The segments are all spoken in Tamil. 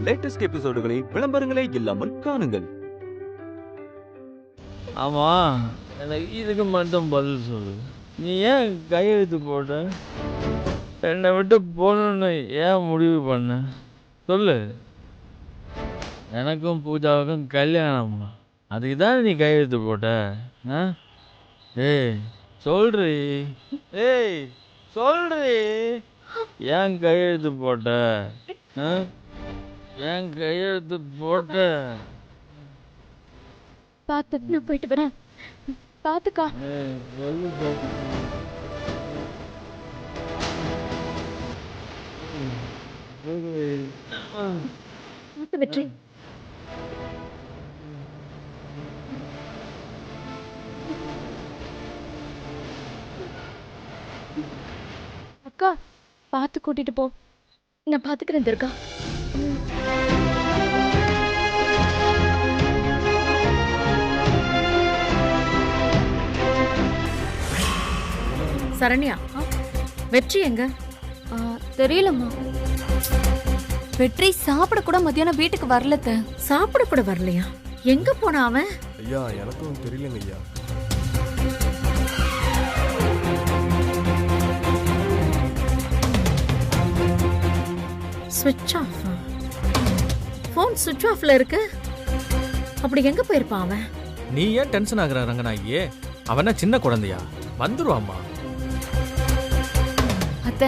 லேட்டஸ்ட் எபிசோடுகளை விளம்பரங்களே இல்லாமல் காணுங்கள். ஆமா, எனக்கு இதுக்கு மட்டும் பதில் சொல்லு. நீ ஏன் கையெழுத்து போட்ட? என்னை விட்டு போகணுன்னு ஏன் முடிவு பண்ண? சொல்லு. எனக்கும் பூஜாவுக்கும் கல்யாணம், அதுக்கு தான் நீ கையெழுத்து போட்ட? ஏய் சொல்றி, ஏய் சொல்றி, ஏன் கையெழுத்து போட்ட? ஏன் கையெழுத்து போட்ட? பார்த்து நான் போயிட்டு வரேன். பார்த்துக்கா. பார்த்து வெற்றி. அக்கா பார்த்து கூட்டிட்டு போ. நான் பார்த்துக்கிறேன் துர்கா. சரண்யா, வெற்றி எங்க? தெரியலம்மா. வெற்றி சாப்பிட கூட மத்தியானம் வீட்டுக்கு வரலத்த. சாப்பிட கூட வரலையா? எங்க போனா அவன்? ஐயா எனக்கும் தெரியலங்க ஐயா. ஸ்விட்ச் ஆஃப். ஃபோன் ஸ்விட்ச் ஆஃப்ல இருக்கு. அப்படி எங்க போயிருப்பான் அவன்? நீ ஏன் டென்ஷன் ஆகுற ரங்கநாயகியே? அவன சின்ன குழந்தையா? வந்துருவாம்மா. அத்தை,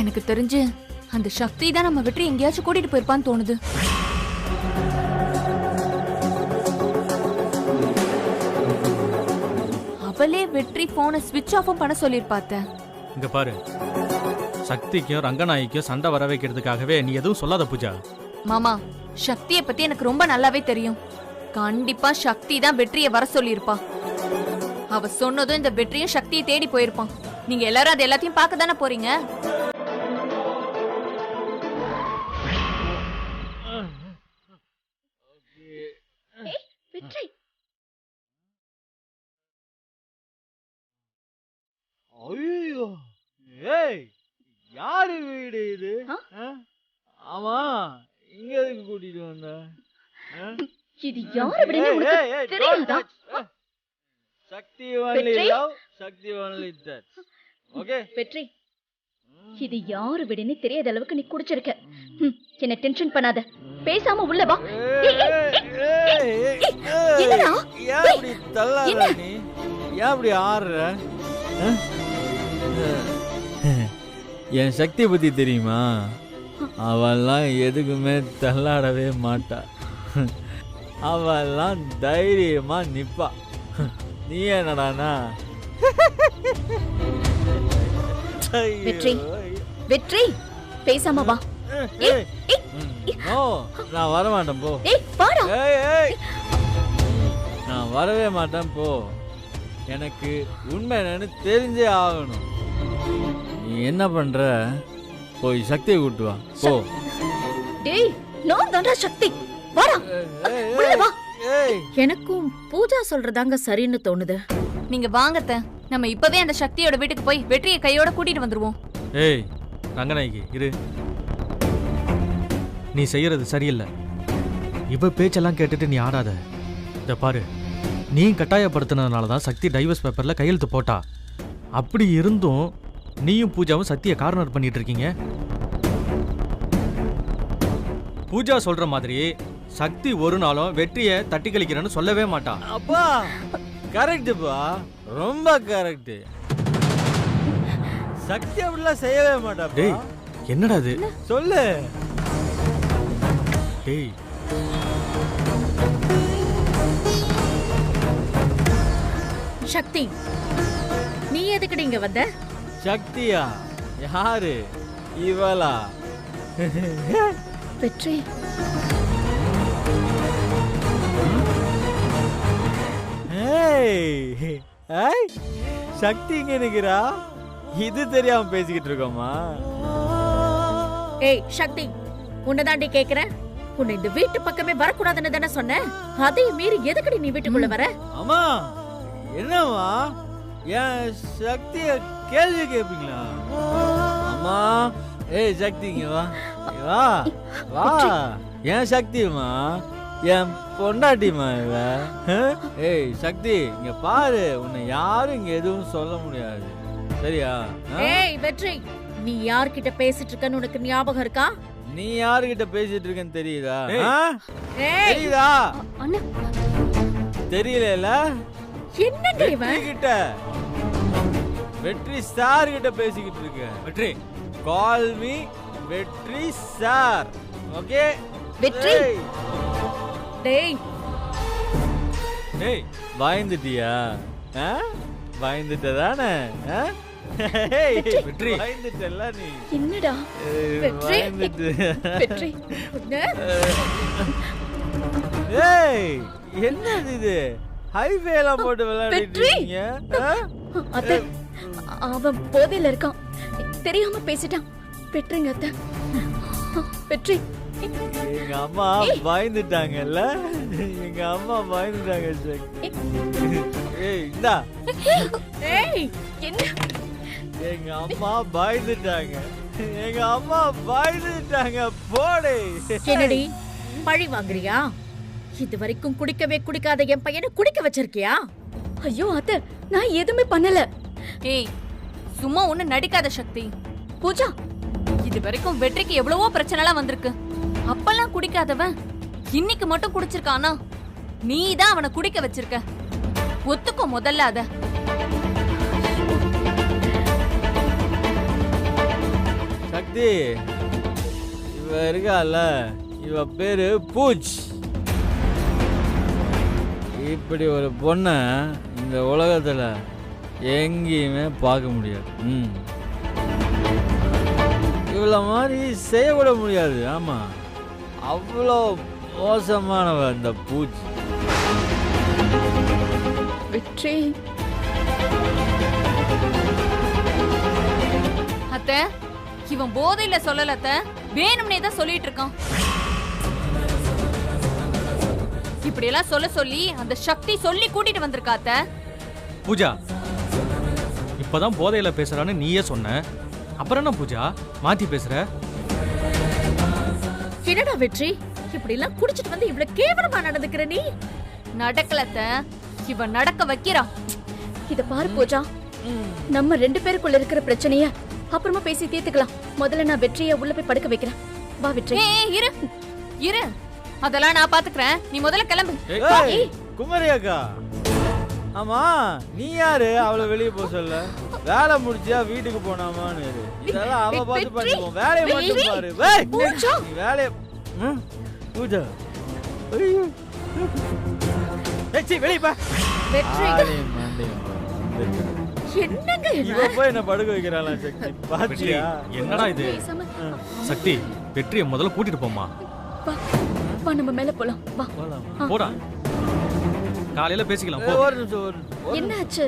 எனக்கு தெரிஞ்சு அந்த சக்தி தான் நம்ம வெற்றி எங்கேயாச்சும் கூட்டிட்டு போயிருப்பான்னு தோணுது. அவளே வெற்றி போனை ஸ்விட்ச் ஆஃபும் பண்ண சொல்லிருப்பாத்த. இங்க பாரு, சக்திக்கும் ரங்கநாயகிக்கும் சண்டை வர வைக்கிறதுக்காகவே நீ எதுவும் சொல்லாத பூஜா. மாமா, சக்தியை பத்தி எனக்கு ரொம்ப நல்லாவே தெரியும். கண்டிப்பா சக்தி தான் வெற்றியை வர சொல்லியிருப்பா. அவ சொன்னதும் இந்த வெற்றியும் சக்தியை தேடி போயிருப்பான். நீங்க எல்லாரும் அது எல்லாத்தையும் பார்க்க தானே போறீங்க. வெற்றி, ஐயோ, ஏய் யாரு வீடு இது? ஆமா, இங்க எதுக்கு கூட்டிட்டு வந்த? இது யாரு விடுன்னு உனக்கு தெரியாதா? Shakti only love, Shakti only that. Okay Vetri, இது யாரு விடுன்னு தெரியாத அளவுக்கு நீ குடிச்சிருக்க. என்ன டென்ஷன் பண்ணாத, பேசாம உள்ள வா. என்னடா ஏன் இப்படி தள்ளாத? நீ ஏன் இப்படி ஆடுற? என் சக்தியை பத்தி தெரியுமா? அவெல்லாம் எதுக்குமே தள்ளாடவே மாட்டா. அவெல்லாம் தைரியமா நிப்பா. நீ என்னடானா? வெற்றி, வெற்றி, பேசாம வா. நான் வர மாட்டேன் போ. நான் வரவே மாட்டேன் போ. எனக்கு உண்மை என்னன்னு தெரிஞ்சே ஆகணும். நீ என்ன பண்ற? போய் சக்தியை கூட்டு வா போ. டேய், நான் தான்டா சக்தி. வாடா, உள்ள வா. எனக்கும் பூஜா சொல்றதாங்க சரின்னு தோணுது. நீங்க வாங்கத்த, நம்ம இப்பவே அந்த சக்தியோட வீட்டுக்கு போய் வெற்றியை கையோட கூட்டிட்டு வந்துருவோம். ஏய் ரங்கநாயகி இரு, நீ செய்யறது சரியில்லை. இவ பேச்செல்லாம் கேட்டுட்டு நீ ஆடாத. இத பாரு, நீ கட்டாயப்படுத்தினதுனால தான் சக்தி டைவர்ஸ் பேப்பர்ல கையெழுத்து போட்டா. அப்படி இருந்தும் நீயும் பூஜாவும் சக்தியை கார்னர் பண்ணிட்டு இருக்கீங்க. பூஜா சொல்ற மாதிரி சக்தி ஒரு நாளும் வெற்றியை தட்டி கழிக்கிறேன்னு சொல்லவே மாட்டா. அப்பா கரெக்டுப்பா, ரொம்ப கரெக்ட். சக்தி அப்படிலாம் செய்யவே மாட்டா. டேய் என்னடா இது? சொல்லு. டேய் சக்தி, நீ எதுக்கு இங்க வந்த? சக்தியா? யாரு இவளா? வெற்றி, சக்தி இங்க நிக்கிறா. இது தெரியாம பேசிக்கிட்டு இருக்கோமா? ஏய் சக்தி, உன்னதாண்டி கேக்குறேன். உன்னை இந்த வீட்டு பக்கமே வரக்கூடாதுன்னு தானே சொன்னேன். அதையும் மீறி எதுக்கடி நீ வீட்டுக்குள்ள வர? அம்மா என்னம்மா, என் சக்திய கேள்வி கேட்பீங்களா? அம்மா ஏய் சக்தி இங்க வா இங்க வா வா ஏன் சக்திமா என் பொண்டாட்டிமா இவ ஏய் சக்தி இங்க பாரு உன்னை யாரும் இங்க எதுவும் சொல்ல முடியாது சரியா ஏய் வெற்றி, நீ யார்கிட்ட பேசிட்டு இருக்கன்னு உனக்கு ஞாபகம் இருக்கா? நீ யாருகிட்ட பேசிட்டு இருக்கன்னு தெரியுதா ஏய் தெரியுதா அண்ணா, தெரியல என்னங்க இவன்? கிட்ட வெற்றி சார் கிட்ட பேசிக்கிட்டு இருக்க வெற்றி கால் மீ வெற்றி சார் ஓகே வெற்றி. டேய் டேய் பயந்துட்டியா பயந்துட்டதானே வெற்றி. பயந்துட்டல்ல நீ என்னடா வெற்றி? பயந்துட்டு வெற்றி உன்னை ஏய் என்னது இது ஹைவேலாம் போட்டு விளையாடிட்டு இருக்கீங்க அத்தை, அவன் போதையில இருக்கான், தெரியாம பேசிட்டான். வெற்றிங்க அத்தை, வெற்றி. எங்க அம்மா பயந்துட்டாங்கல்ல எங்க அம்மா பயந்துட்டாங்க சக்தி. ஏய் இந்தா ஏய் என்ன? எங்க அம்மா பயந்துட்டாங்க எங்க அம்மா பயந்துட்டாங்க போடே என்னடி பழி வாங்குறியா? இது வரைக்கும் குடிக்கவே குடிக்காத என் பையனை குடிக்க வச்சிருக்கியா? ஐயோ அத்தை, நான் எதுவுமே பண்ணல. ஏய் சும்மா ஒண்ணு நடிக்காத சக்தி. பூஜா, இது வரைக்கும் வெற்றிக்கு எவ்வளவோ பிரச்சனைலாம் வந்திருக்கு. அப்பெல்லாம் குடிக்காதவன் இன்னைக்கு மட்டும் குடிச்சிருக்கானா? நீ தான் அவனை குடிக்க வச்சிருக்க. ஒத்துக்கோ முதல்ல அத. சக்தி இவ இருக்கால இவ பேரு பூஜ். இப்படி ஒரு பொண்ண இந்த உலகத்துல எங்கேயுமே பார்க்க முடியாது. இவ்வளோ மாதிரி செய்யக்கூட முடியாது. ஆமா அவ்வளோ மோசமானவ இந்த பூஜ். வெற்றி. அத்தை இவன் போதையில சொல்லல அத்தை, வேணும்னே தான் சொல்லிட்டு இருக்கான். இப்படி எல்லாம் சொல்ல சொல்லி அந்த சக்தி சொல்லி கூட்டிட்டு வந்திருக்கா அத்தை. பூஜா இப்பதான் போதையில பேசுறான்னு நீயே சொன்ன, அப்புறம் என்ன பூஜா மாத்தி பேசுற? என்னடா வெற்றி, இப்படி எல்லாம் குடிச்சிட்டு வந்து இவ்வளவு கேவலமா நடந்துக்கிற நீ? நடக்கல அத்தை, இவன் நடக்க வைக்கிறா. இத பாரு பூஜா, நம்ம 2 பேருக்குள்ள இருக்கிற பிரச்சனைய அப்புறமா பேசி தீர்த்துக்கலாம். முதல்ல நான் வெற்றியை உள்ள போய் படுக்க வைக்கிறேன். வா வெற்றி. ஏய் இரு இரு, அதெல்லாம் நான் பாத்துக்கிறேன். நீ முதல்ல கிளம்பு. ஏய் குமரி அக்கா, ஆமா நீ யாரு அவளை வெளியே போக சொல்ல? வேலை முடிச்சியா வீட்டுக்கு போனாமான்னு இரு. இதெல்லாம் அவ பார்த்து பண்ணிப்போம், வேலையை மட்டும் பாரு. நீ வேலையை பூஜா ஐயோ ஏச்சி வெளியே பா. வெற்றி என்னங்க இவ இவன்? போய் என்ன படுக்க வைக்கிறாளா சக்தி? பாத்தியா என்னடா இது? சக்தி வெற்றியை முதல்ல கூட்டிட்டு போமா. வா வா, நம்ம மேல போலாம். வா. போடா, காலையில பேசிக்கலாம் போ. ஒரு நிமிஷம் என்னாச்சு?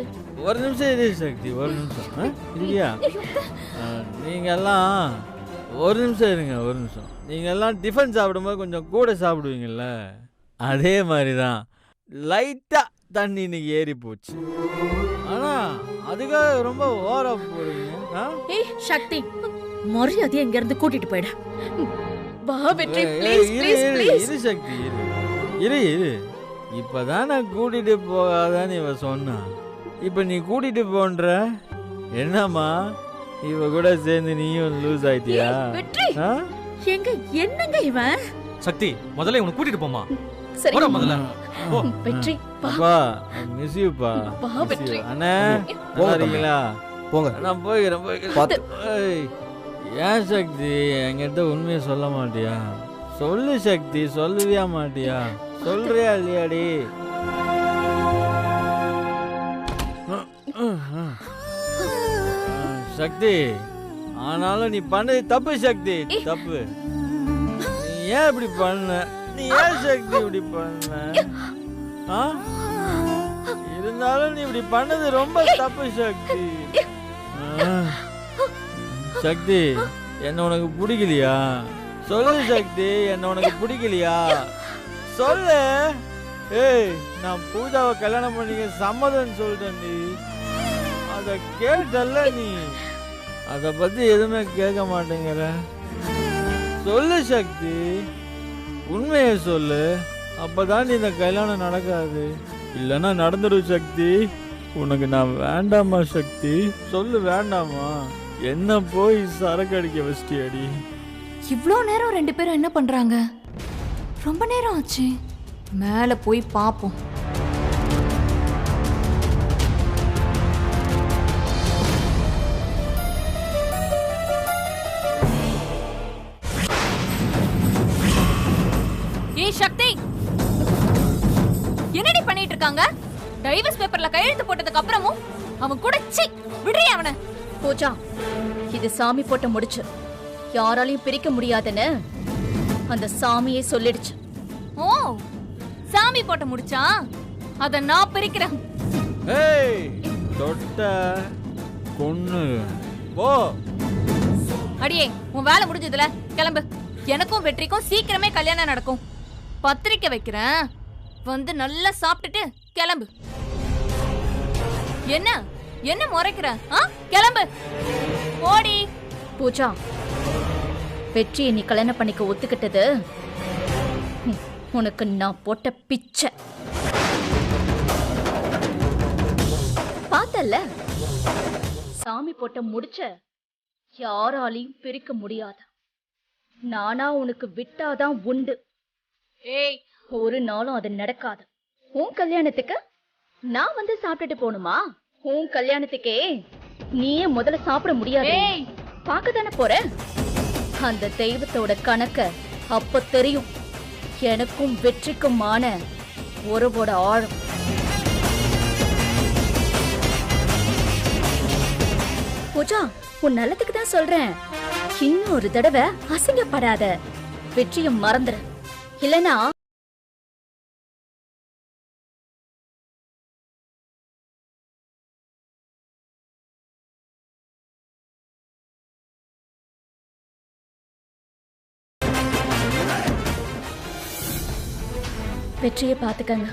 ஒரு நிமிஷம் இரு சக்தி, ஒரு நிமிஷம் இல்லையா? நீங்க எல்லாம் ஒரு நிமிஷம் இருங்க, ஒரு நிமிஷம். நீங்க எல்லாம் டிஃபன் சாப்பிடும்போது கொஞ்சம் கூட சாப்பிடுவீங்கல்ல, அதே மாதிரி தான் லைட்டா தண்ணி இன்னைக்கு ஏறி போச்சு. ஆனா அதுக்காக ரொம்ப ஓவரா போறீங்க. ஏய் சக்தி, மரியாதையா இங்க இருந்து கூட்டிட்டு போயிடு. வா வெற்றி, ப்ளீஸ் ப்ளீஸ் ப்ளீஸ். இரு சக்தி இரு இரு. இப்பதான் நான் கூட்டிட்டு போகாதான்னு இவ சொன்னா, இப்ப நீ கூட்டிட்டு போன்ற என்னம்மா? இவ கூட சேர்ந்து நீயும் லூஸ் ஆயிட்டியா? வெற்றி. எங்க என்னங்க இவன்? சக்தி முதல்ல இவனை கூட்டிட்டு போமா. சரி போடா முதல்ல போ. வெற்றி வா. அப்பா மிஸ் யூ பா. வா வெற்றி. அண்ணே நல்லா இருக்கீங்களா? போங்க. நான் போய்க்கிறேன். ஏய், ஏன் சக்தி என்கிட்ட உண்மையை சொல்ல மாட்டியா? சொல்லு சக்தி, சொல்லுவியா மாட்டியா? சொல்றியா இல்லையாடி? சக்தி ஆனாலும் நீ பண்ணது தப்பு சக்தி, தப்பு. நீ ஏன் இப்படி பண்ண? நீ ஏன் சக்தி இப்படி பண்ண? இருந்தாலும் நீ இப்படி பண்ணது ரொம்ப தப்பு சக்தி. சக்தி என்ன உனக்கு பிடிக்கலையா? சொல்லு சக்தி, என்ன உனக்கு பிடிக்கலையா? சொல்லு. ஏய், நான் பூஜாவை கல்யாணம் பண்ணிக்க சம்மதம் சொல்லிட்டேன். நீ அத கேட்டல்ல நீ? அதை பத்தி எதுவுமே கேட்க மாட்டேங்கிற. சொல்லு சக்தி, உண்மையை சொல்லு. அப்பதான் இந்த கல்யாணம் நடக்காது. இல்லைன்னா நடந்துடும் சக்தி. உனக்கு நான் வேண்டாமா சக்தி? சொல்லு வேண்டாமா? என்ன போய் சரக்கு அடிக்க வச்சிட்டியாடி? இவ்ளோ நேரம் ரெண்டு பேரும் என்ன பண்றாங்க? ரொம்ப நேரம் ஆச்சு. மேல போய் பாப்போம். ஏய் சக்தி, என்னடி பண்ணிட்டு இருக்காங்க? டைவர்ஸ் பேப்பர்ல கையெழுத்து போட்டதுக்கு அப்புறமும் அவன் கூட சி விடுறியா அவனை? பூஜா, இது சாமி போட்ட முடிச்சு, யாராலையும் பிரிக்க முடியாதுன்னு அந்த சாமியே சொல்லிடுச்சு. ஓ, சாமி போட்ட முடிச்சா? அத நான் பிரிக்கிறேன். ஏய், தொட்ட கொன்னு போ. அடியே, உன் வேலை முடிஞ்சதுல கிளம்பு. எனக்கும் வெற்றிக்கும் சீக்கிரமே கல்யாணம் நடக்கும். பத்திரிக்கை வைக்கிறேன், வந்து நல்லா சாப்பிட்டுட்டு கிளம்பு. என்ன என்ன முறைக்கிற? கிளம்பு, ஓடி. பூஜா, வெற்றியை நீ கல்யாணம் பண்ணிக்க ஒத்துக்கிட்டது உனக்கு நான் போட்ட பிச்சை. பார்த்தல்ல, சாமி போட்ட முடிச்ச யாராலையும் பிரிக்க முடியாது. நானா உனக்கு விட்டாதான் உண்டு. ஏய், ஒரு நாளும் அது நடக்காது. உன் கல்யாணத்துக்கு நான் வந்து சாப்பிட்டுட்டு போணுமா? உன் கல்யாணத்துக்கே நீயே முதல்ல சாப்பிட முடியாது. பார்க்கத்தானே போற. அந்த தெய்வத்தோட கணக்க அப்ப தெரியும். எனக்கும் வெற்றிக்குமான உறவோட ஆழம். பூஜா, உன் நல்லதுக்கு தான் சொல்றேன். இன்னொரு தடவை அசிங்கப்படாத. வெற்றியை மறந்துரு, இல்லனா வெற்றியை பார்த்துக்கங்க.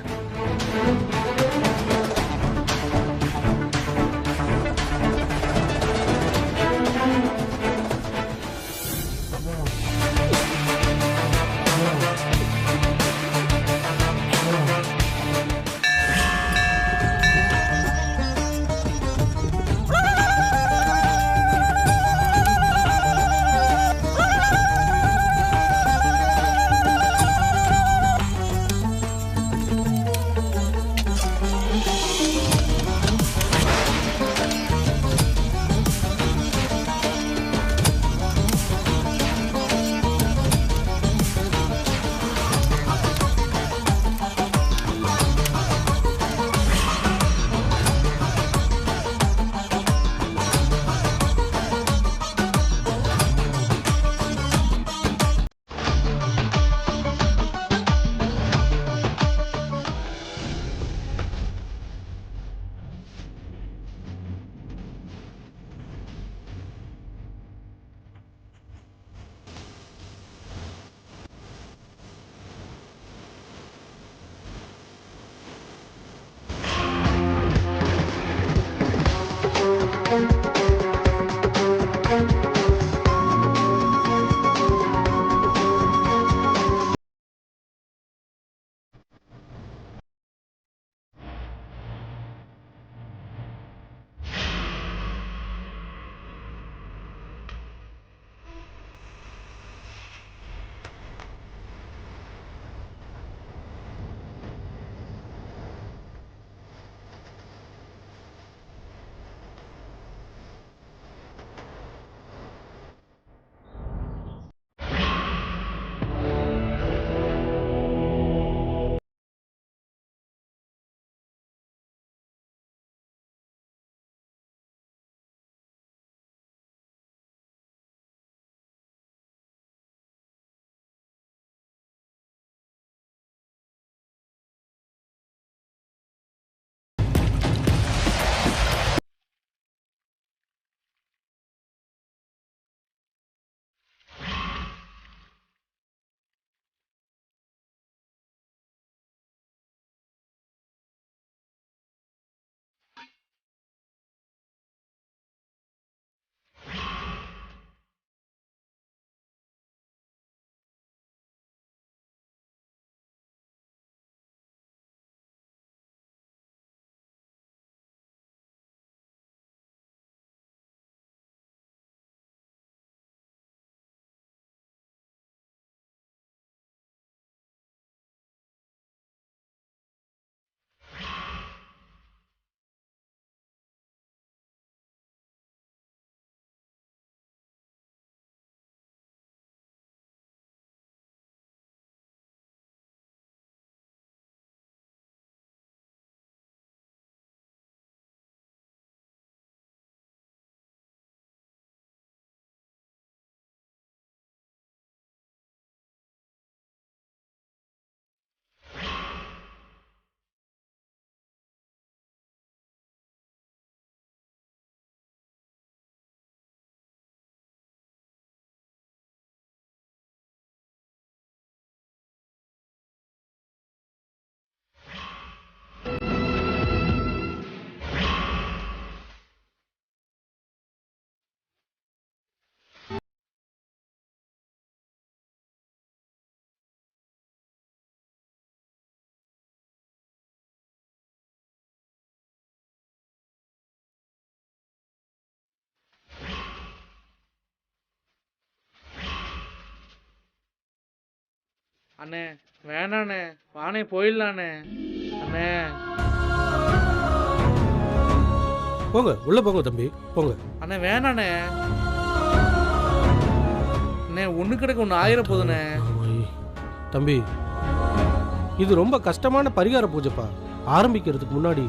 அண்ணே வேணாண்ணே, வானே போயிடலாண்ணே. அண்ணே போங்க உள்ள போங்க தம்பி போங்க. அண்ணே வேணாண்ணே. அண்ணே ஒன்று கிடக்கு ஒன்று ஆயிர போதுண்ணே. தம்பி இது ரொம்ப கஷ்டமான பரிகார பூஜைப்பா. ஆரம்பிக்கிறதுக்கு முன்னாடி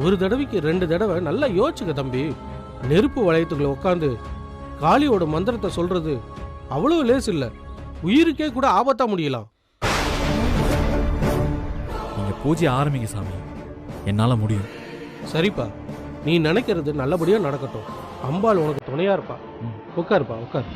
ஒரு தடவைக்கு 2 தடவை நல்லா யோசிச்சுக்க தம்பி. நெருப்பு வளையத்துக்குள்ள உட்காந்து காளியோட மந்திரத்தை சொல்றது அவ்வளவு லேஸ் இல்ல, உயிருக்கே கூட ஆபத்தா முடியலாம். நீங்க பூஜை ஆரம்பிங்க சாமி, என்னால முடியும். சரிப்பா, நீ நினைக்கிறது நல்லபடியா நடக்கட்டும். அம்பாள் உனக்கு துணையா இருப்பா. உட்காருப்பா உட்காரு.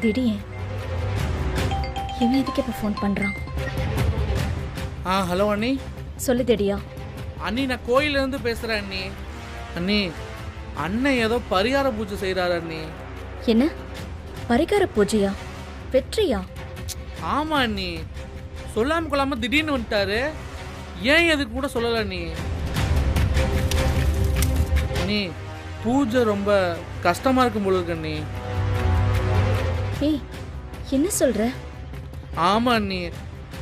திடீர் இவன் எதுக்கு இப்ப ஃபோன் பண்றான்? ஹலோ அண்ணி. சொல்லு திடியா. அண்ணி நான் கோயிலேருந்து பேசுகிறேன் அண்ணி. அண்ணி அண்ணன் ஏதோ பரிகார பூஜை செய்கிறாரு அண்ணி. என்ன பரிகார பூஜையா? வெற்றியா? ஆமாம் அண்ணி, சொல்லாமல் கொள்ளாமல் திடீர்னு வந்துட்டாரு. ஏன் எதுக்கு கூட சொல்லலை அண்ணி. அண்ணி பூஜை ரொம்ப கஷ்டமாக இருக்கும் போல இருக்கு அண்ணி. ஏய் என்ன சொல்ற? ஆமாம் அண்ணி,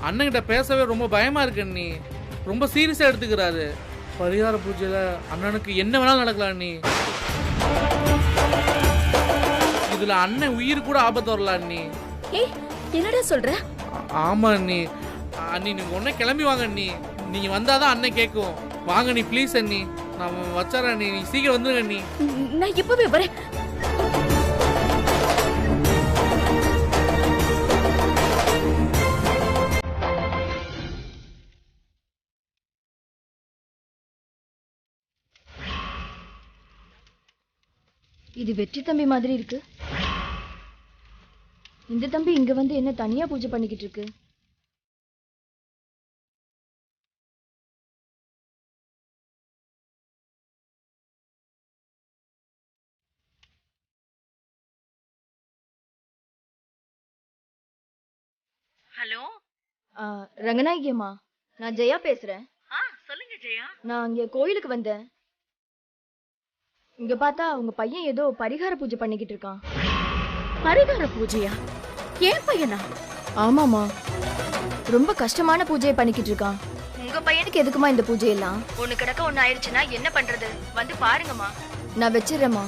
அண்ணன்கிட்ட பேசவே ரொம்ப பயமாக இருக்கு அண்ணி. ரொம்ப சீரியஸாக எடுத்துக்கிறாரு. பரிகார பூஜையில் அண்ணனுக்கு என்ன வேணாலும் நடக்கலாம் அண்ணி. இதில் அண்ணன் உயிர் கூட ஆபத்து வரலாம் அண்ணி. ஏய் என்னடா சொல்ற? ஆமாம் அண்ணி. அண்ணி நீங்கள் ஒன்றே கிளம்பி வாங்க அண்ணி. நீங்கள் வந்தால் தான் அண்ணன் கேட்கும். வாங்க அண்ணி ப்ளீஸ் அண்ணி, நான் வச்சுறேன் அண்ணி. நீ சீக்கிரம் வந்துடுங்க அண்ணி. நான் இப்பவே வரேன். இது வெற்றி தம்பி மாதிரி இருக்கு. இந்த தம்பி இங்க வந்து என்ன தனியா பூஜை பண்ணிக்கிட்டு இருக்கு? ஹலோ ரங்கநாயகி அம்மா, நான் ஜெயா பேசுறேன். சொல்லுங்க ஜெயா. நான் இங்க கோயிலுக்கு வந்தேன். இங்க பார்த்தா உங்க பையன் ஏதோ பரிகார பூஜை பண்ணிக்கிட்டு இருக்கான். பரிகார பூஜையா? ஏன் பையனா? ஆமாமா, ரொம்ப கஷ்டமான பூஜையை பண்ணிக்கிட்டு இருக்கான். உங்க பையனுக்கு எதுக்குமா இந்த பூஜையெல்லாம்? ஒண்ணு கிடக்க ஒண்ணு ஆயிடுச்சுன்னா என்ன பண்றது? வந்து பாருங்கம்மா. நான் வச்சிடுறேம்மா.